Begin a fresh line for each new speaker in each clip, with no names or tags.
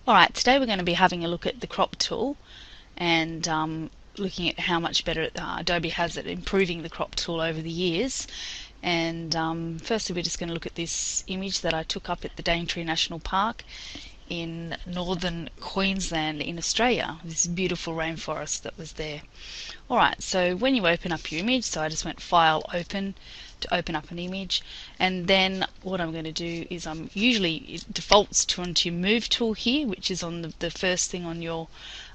Alright, today we're going to be having a look at the crop tool and looking at how much better Adobe has at improving the crop tool over the years. And firstly we're just going to look at this image that I took up at the Daintree National Park in northern Queensland in Australia, this beautiful rainforest that was there. Alright, so when you open up your image, so I just went File, Open, to open up an image, and then what I'm going to do is usually it defaults to onto your Move tool here, which is on the first thing on your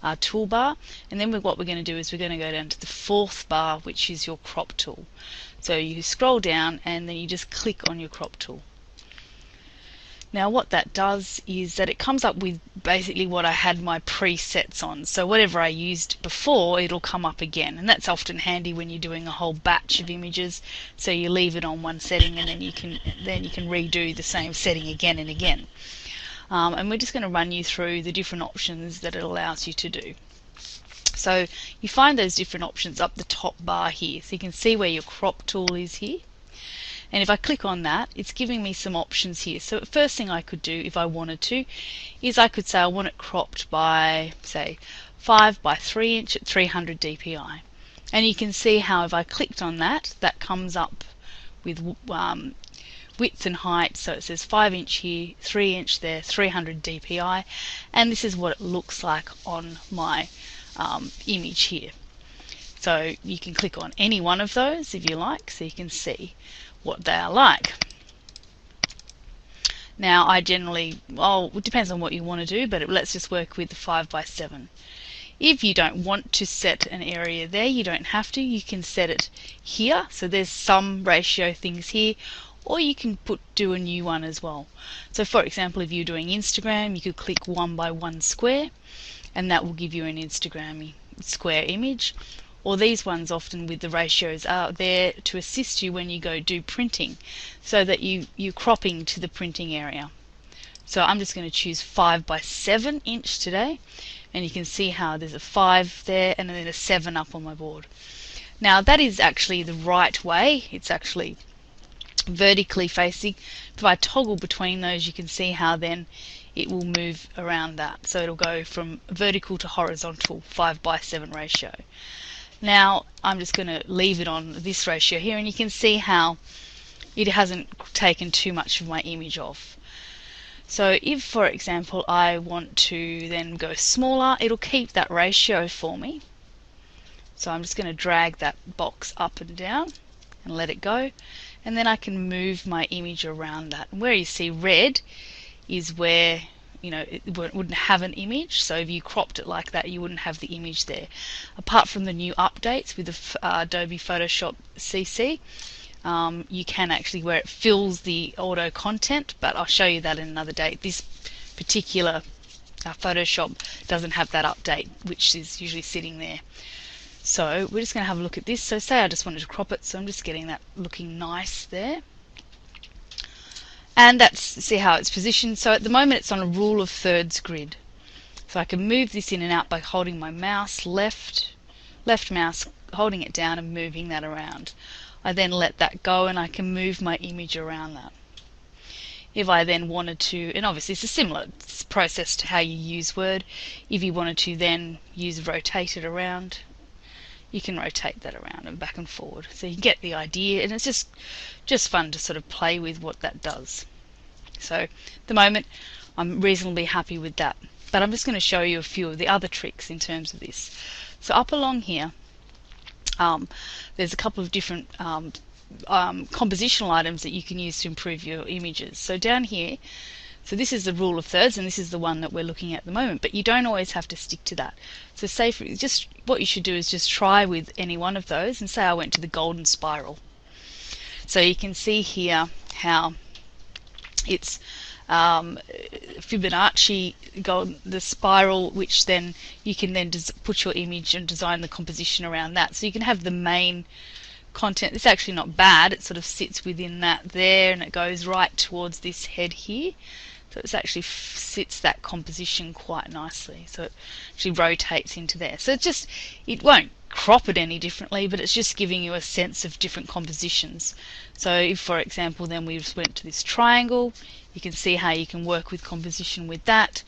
toolbar, and then what we're going to do is we're going to go down to the fourth bar, which is your Crop tool. So you scroll down and then you just click on your Crop tool. Now what that does is that it comes up with basically what I had my presets on. So whatever I used before, it'll come up again, and that's often handy when you're doing a whole batch of images. So you leave it on one setting and then you can redo the same setting again and again. And we're just going to run you through the different options that it allows you to do. So you find those different options up the top bar here. So you can see where your crop tool is here. And if I click on that, it's giving me some options here. So the first thing I could do if I wanted to is I could say I want it cropped by, say, 5 by 3 inch at 300 dpi. And you can see how if I clicked on that, that comes up with width and height. So it says 5 inch here, 3 inch there, 300 dpi. And this is what it looks like on my image here. So you can click on any one of those if you like, so you can see what they are like. Now I generally, well, it depends on what you want to do, but let's just work with the 5 by 7. If you don't want to set an area there, you don't have to. You can set it here. So there's some ratio things here, or you can do a new one as well. So for example, if you're doing Instagram, you could click 1 by 1 square, and that will give you an Instagram square image. Or these ones often with the ratios are there to assist you when you go do printing, so that you're cropping to the printing area. So I'm just going to choose 5 by 7 inch today, and you can see how there's a 5 there and then a 7 up on my board. Now that is actually the right way. It's actually vertically facing. If I toggle between those, you can see how then it will move around that. So it'll go from vertical to horizontal 5 by 7 ratio. Now I'm just going to leave it on this ratio here, and you can see how it hasn't taken too much of my image off. So if, for example, I want to then go smaller, it'll keep that ratio for me. So I'm just going to drag that box up and down and let it go, and then I can move my image around that. And where you see red is where it wouldn't have an image. So if you cropped it like that, you wouldn't have the image there. Apart from the new updates with the Adobe Photoshop CC, you can actually, where it fills the auto content, but I'll show you that in another day. This particular Photoshop doesn't have that update, which is usually sitting there. So we're just going to have a look at this. So say I just wanted to crop it, so I'm just getting that looking nice there. And see how it's positioned. So at the moment it's on a rule of thirds grid. So I can move this in and out by holding my mouse, left mouse, holding it down and moving that around. I then let that go and I can move my image around that. If I then wanted to, and obviously it's a similar process to how you use Word, if you wanted to then rotate it around, you can rotate that around and back and forward. So you get the idea, and it's just fun to sort of play with what that does. So at the moment I'm reasonably happy with that, but I'm just going to show you a few of the other tricks in terms of this. So up along here there's a couple of different compositional items that you can use to improve your images. So down here, so this is the rule of thirds, and this is the one that we're looking at the moment, but you don't always have to stick to that. So say just what you should do is just try with any one of those, and say I went to the golden spiral. So you can see here how it's Fibonacci the spiral, which then you can then put your image and design the composition around that. So you can have the main content. It's actually not bad. It sort of sits within that there, and it goes right towards this head here. So it actually sits that composition quite nicely. So it actually rotates into there. So it won't crop it any differently, but it's just giving you a sense of different compositions. So if, for example, then we just went to this triangle, you can see how you can work with composition with that.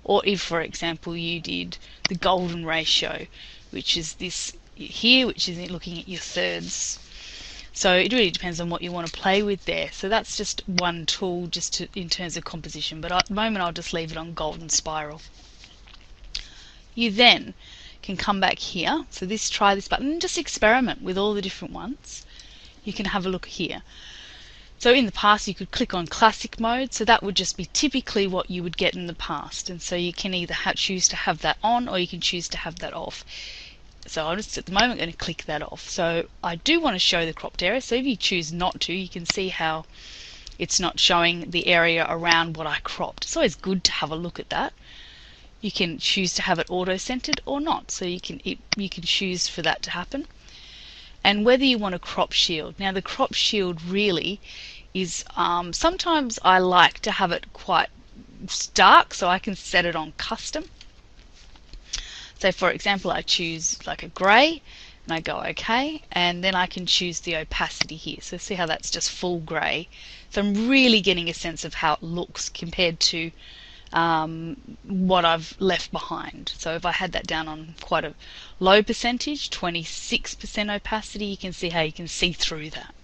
Or if, for example, you did the golden ratio, which is this here, which is looking at your thirds. So it really depends on what you want to play with there. So that's just one tool just in terms of composition, but at the moment I'll just leave it on golden spiral. You then can come back here, so try this button and just experiment with all the different ones. You can have a look here. So in the past you could click on classic mode, so that would just be typically what you would get in the past, and so you can either choose to have that on or you can choose to have that off. So I'm just at the moment going to click that off. So I do want to show the cropped area, so if you choose not to, you can see how it's not showing the area around what I cropped. It's always good to have a look at that. You can choose to have it auto-centered or not, so you can choose for that to happen. And whether you want a crop shield. Now the crop shield really is, sometimes I like to have it quite stark, so I can set it on custom. So for example, I choose like a grey and I go OK, and then I can choose the opacity here. So see how that's just full grey. So I'm really getting a sense of how it looks compared to what I've left behind. So if I had that down on quite a low percentage, 26% opacity, you can see how you can see through that.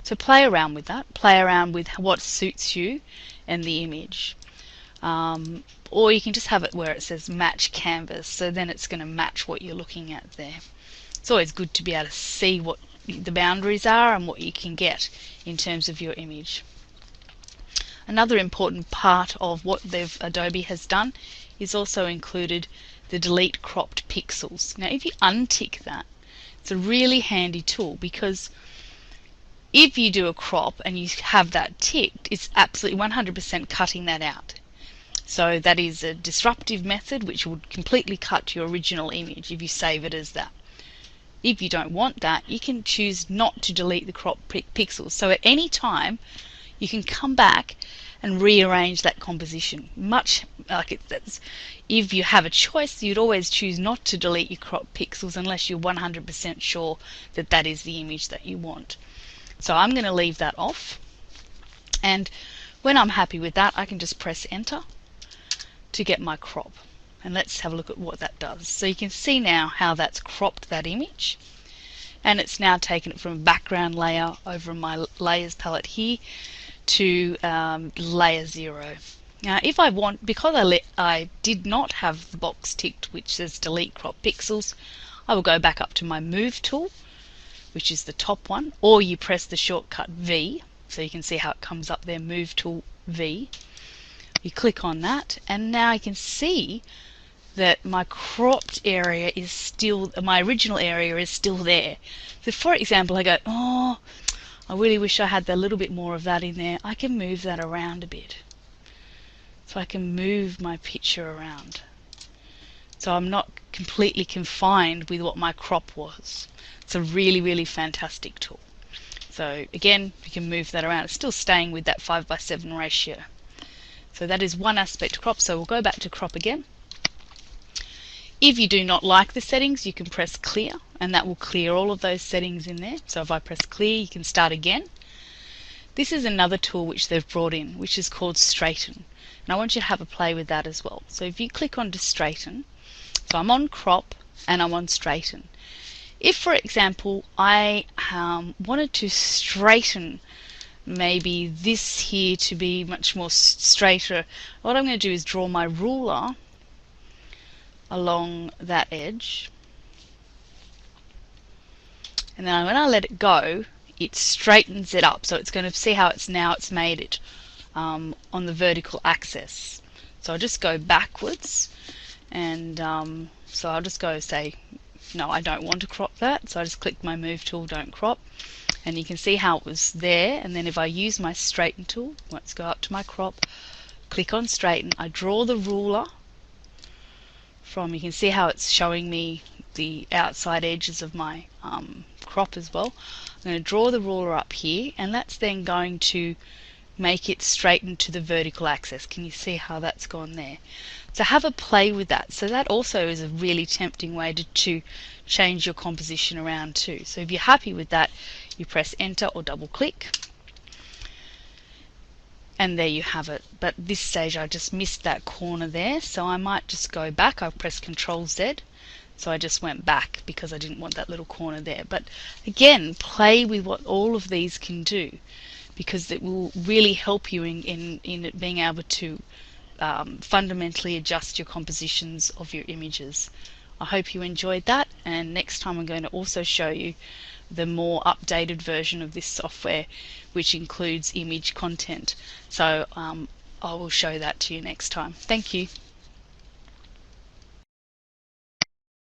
So play around with that, play around with what suits you and the image. Or you can just have it where it says match canvas, so then it's going to match what you're looking at there. It's always good to be able to see what the boundaries are and what you can get in terms of your image. Another important part of what Adobe has done is also included the delete cropped pixels. Now if you untick that, it's a really handy tool, because if you do a crop and you have that ticked, it's absolutely 100% cutting that out. So that is a disruptive method which would completely cut your original image if you save it as that. If you don't want that, you can choose not to delete the crop pixels. So at any time you can come back and rearrange that composition. Much like if you have a choice, you'd always choose not to delete your crop pixels unless you're 100% sure that that is the image that you want. So I'm going to leave that off, and when I'm happy with that, I can just press enter to get my crop. And let's have a look at what that does. So you can see now how that's cropped that image, and it's now taken it from a background layer over my layers palette here to layer 0. Now if I want, because I did not have the box ticked which says delete crop pixels, I will go back up to my move tool, which is the top one, or you press the shortcut V, so you can see how it comes up there, move tool V. You click on that, and now you can see that my cropped area is still, my original area is still there. So for example, I go, oh, I really wish I had a little bit more of that in there. I can move that around a bit. So I can move my picture around. So I'm not completely confined with what my crop was. It's a really, really fantastic tool. So again, you can move that around. It's still staying with that 5:7 ratio. So that is one aspect of crop. So we'll go back to crop again. If you do not like the settings, you can press clear, and that will clear all of those settings in there. So if I press clear, you can start again. This is another tool which they've brought in, which is called straighten. And I want you to have a play with that as well. So if you click on to straighten, so I'm on crop and I'm on straighten. If, for example, I wanted to straighten maybe this here to be much more straighter, what I'm going to do is draw my ruler along that edge, and then when I let it go, it straightens it up. So it's going to see how it's made it on the vertical axis. So I'll just go backwards, and so I'll just go say, no, I don't want to crop that. So I just click my move tool, don't crop, and you can see how it was there. And then if I use my straighten tool, let's go up to my crop, click on straighten, I draw the ruler from, you can see how it's showing me the outside edges of my crop as well. I'm going to draw the ruler up here, and that's then going to make it straighten to the vertical axis. Can you see how that's gone there? So have a play with that. So that also is a really tempting way to change your composition around too. So if you're happy with that, you press enter or double click. and there you have it. But at this stage I just missed that corner there, so I might just go back. I've pressed Control Z, so I just went back because I didn't want that little corner there. But again, play with what all of these can do, because it will really help you in being able to fundamentally adjust your compositions of your images. I hope you enjoyed that, and next time I'm going to also show you the more updated version of this software, which includes image content. So I will show that to you next time. Thank you.